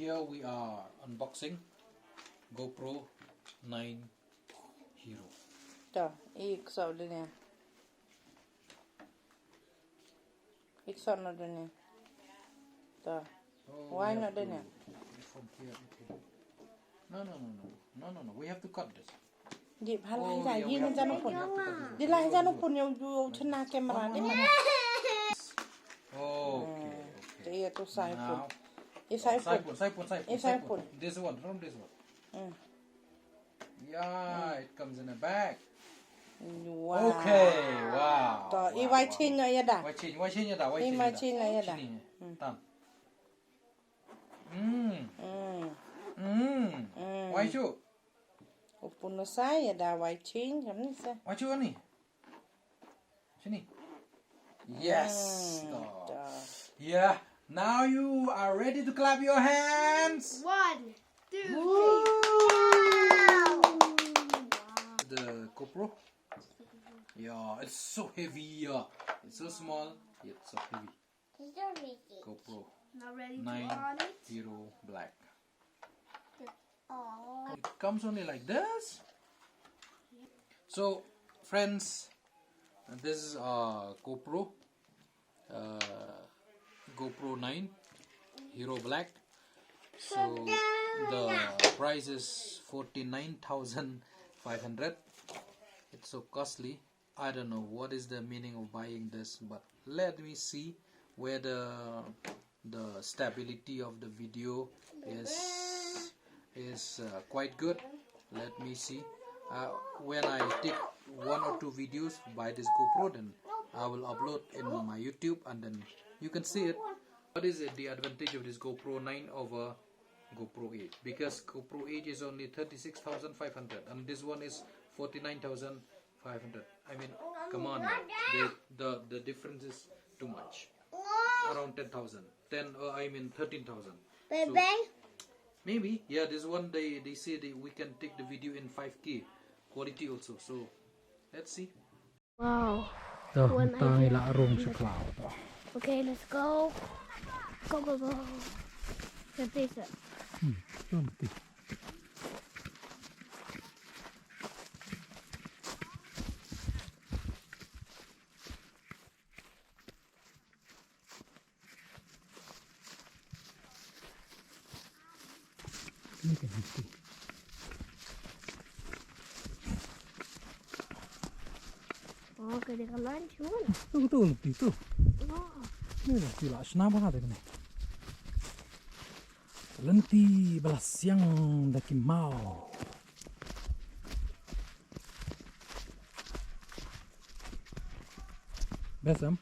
here we are unboxing GoPro 9 Hero. एक सौ लेने एक सौ ना देने why not देने from here. No, we have to cut this. ये भाला ही जा ये नहीं जानो पुन ये ला ही जानो पुन यो चना कैमरा दे mana Okay. तो ये तो साइड पुन Now, ये साइड पुन this one from this one. Yeah, it comes in a bag. wow Okay, wow. तो ये white chain ना ये दा White chain ya dah. ये white chain ना ये दा Tan. White shoe. Upun na sai ya dah white chain kan ni sa White shoe ni. Sini. Yes. Yeah. Now you are ready to clap your hands. 1, 2, 3. The GoPro. Yeah, it's so heavy. It's so small yet so heavy. GoPro Not ready to 9 on it. Hero Black. Oh. It comes only like this. So, friends, this is GoPro. GoPro 9 Hero Black. So the price is 49,500. It's so costly. I don't know what is the meaning of buying this, but let me see whether the stability of the video is quite good. Let me see. When I take 1 or 2 videos by this GoPro, then I will upload in my YouTube and then you can see it. What is the advantage of this GoPro 9 over GoPro 8? Because GoPro 8 is only 36,500 and this one is 49,500. I mean, come on, the difference is too much. Around 10,000. 13,000. So, maybe, yeah, this one they say we can take the video in 5K quality also. So let's see. Wow. Okay, let's go. Go. Let's face it. Oh, kaya ka lunch muna. Betul itu. Oh. Ini lah tidak senang banget ini. Lenti belas siang daki mau. Besam.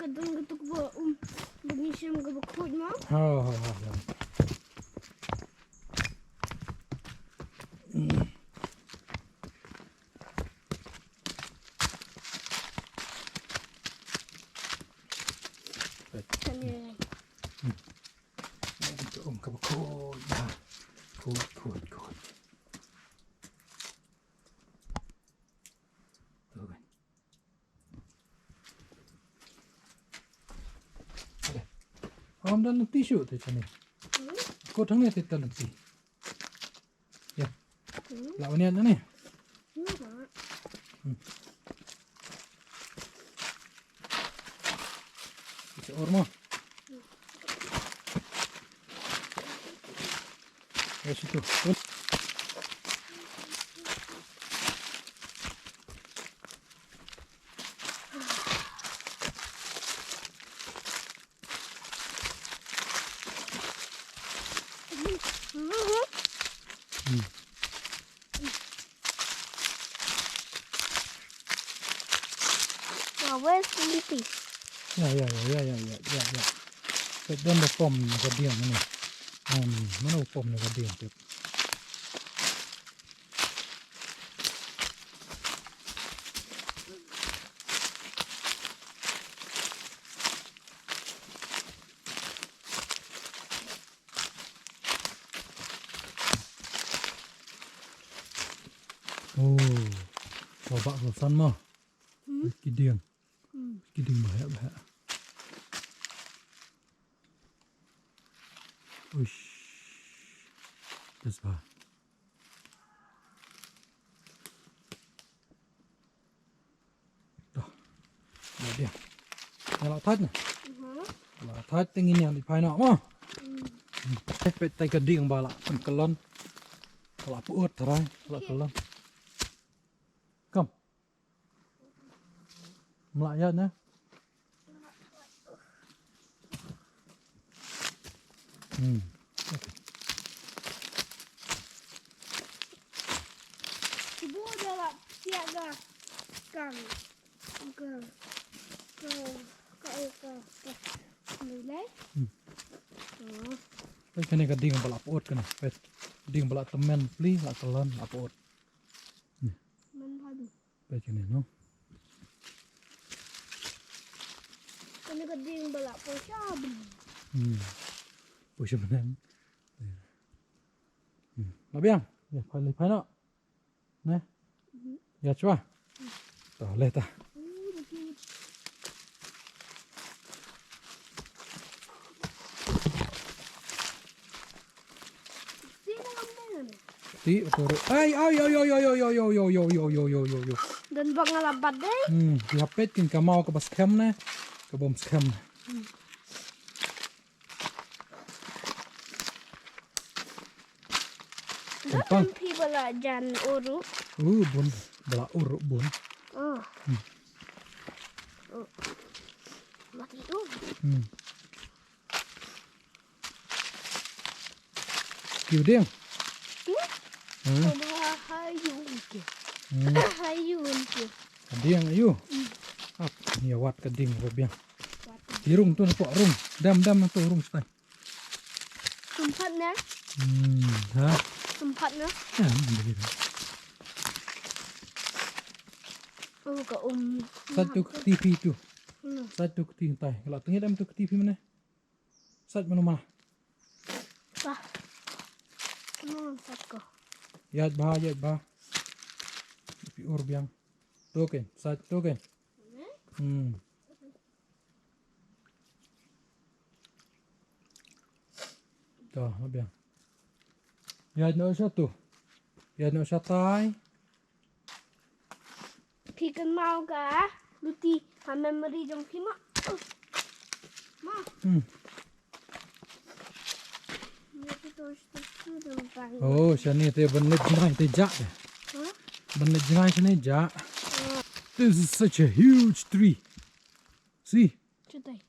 Kadang getuk ba benisem ga bakut ma. Oh. Kani. Kabakut. Kut. Om dalam tisu tu macam ni. Kau tengah tu dalam ti. Ya. Lawan ni ada ni. Itu ormo. Ya situ. Where's the lippy? Ya. Dan the pom ka diam ni. Mana pom ka diam tu. Oh, bawa kosan mah. Kiding bahaya. Uish, das war. Dah, dia. Kalau thắt nè, là thắt tiếng nghe thì phải nọ mà. Phải tay cái điện bà lại phần cái lon, là phụ ớt thôi, là cái lon. Cầm, lại ra nhé. Ibu dah lah tiada kang. Mulai. Cái này cái điện bà lại phụ ớt cái này, phải điện bà lại tầm men pli là cái lon là phụ ớt. Mình thôi đi. Phải cái này nó. Cái này cái điện balap posya beli. Ủa sao mình nó biết không? Phải nó nè, giờ chưa? Tao lên ta. Tí rồi. Ai. Dan bang ngalabat deh. Di hapet kin kamau ke bas kem nè, ke bom scam. Dan people lah jan uru. Bun, bala uruk bun. Oh. Mati tu. Kiu điên. Hayun ke. Điên ayu. Ap, ni wat ke ding ke biang. Di rung tu nak rung. Dam tu rung stai. Tempat na. Ha. Tempat na. Ya, begitu. Oh, ka Satu TV tu. Satu TV tai. Kalau tengok dalam tu TV mana? Sat mana? Bah. Sat ko. Yat bah. Pi biang. Token, sat token. Dah, biang. Yat no satu. Yat no satai. Pikan mau ka? Luti ha memory jong pi ma. Ma. Oh, sini te benet jenai te jak. Benet jenai sini jak. This is such a huge tree. See? Cutai.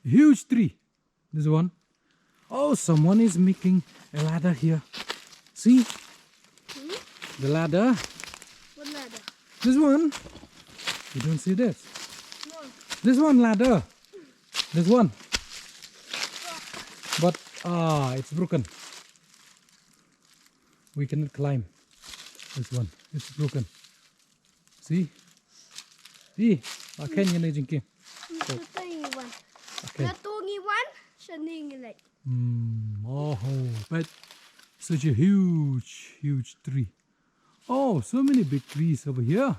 Huge tree. This one. Oh, someone is making a ladder here. See? The ladder. What ladder? This one. You don't see this. No. This one ladder. This one. But it's broken. We cannot climb. This one. It's broken. See? See? I can't get anything. Cutai one. Okay. Natungi one. Shaning like. Oh, but such a huge tree. Oh, so many big trees over here.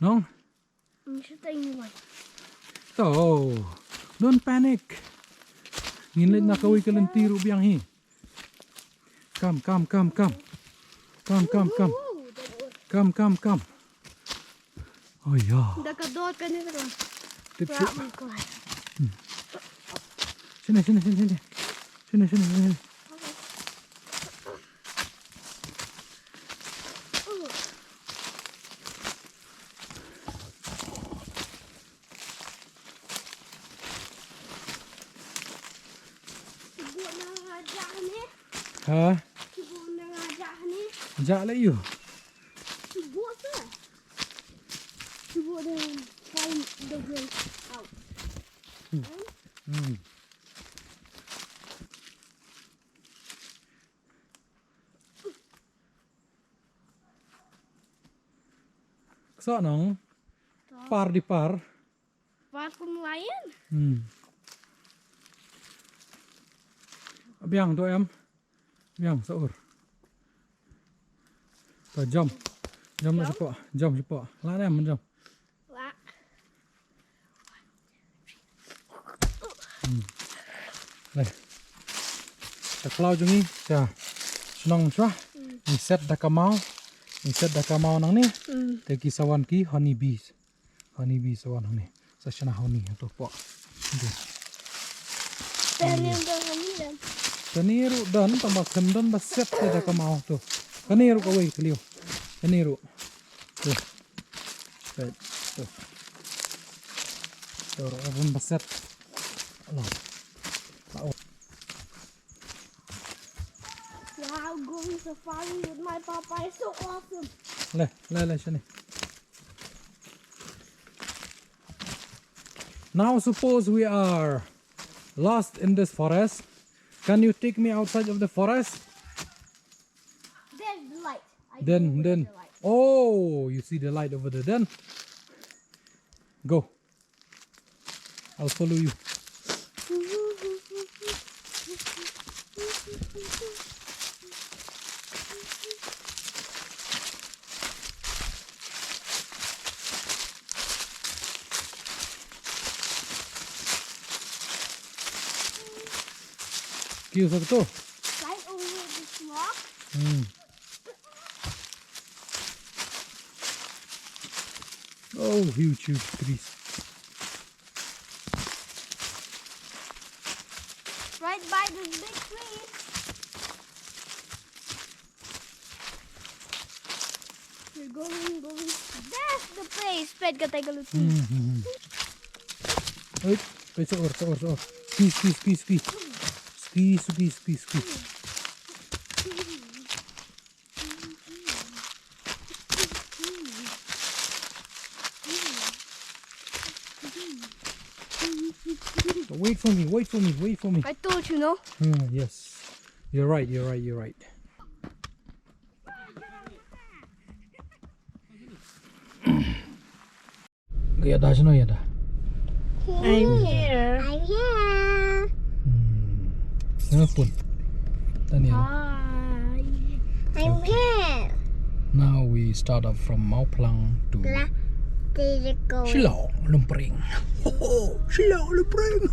No? Cutai one. Oh, don't panic. Nginit na kawi ka lang tiro biyang hi. Come. Oh yeah. Dakadot ka nito. Tip. Ko. Sini. Ha? Jak lah you. Sibuk ke? Sibuk dengan find the way out. Kesana par di par. Parku nelayan. Biang tu em. Biang saur. Rồi jump nó support jump support lá này mình jump Lá. đây ta cloud chung đi cha nong chua mình set da kamau nang ni te ki sawan ki honey bees sawan honey sashana honey to po kaniru dan tambah kendon ba set da kamau to kaniru ka wei kliu kaniru tuh tuh orang besar Allah Wow, going safari with my papa is so awesome. le sini. Now suppose we are lost in this forest. Can you take me outside of the forest? There's the light. Then The light. oh, you see the light over there. Then go. I'll follow you. Kêu sao to? Right over this rock. Oh, huge trees. Right by this big tree. We're going. That's the place. Pet ka tayo galutin. Wait, soor. Ski. Wait for me. I told you, no? Yes. You're right. Yada. I'm here. Ngapun. Daniel. Hi. I'm here. Now we start off from Mauplang to Shillong Lumpring. Shillong Lumpring.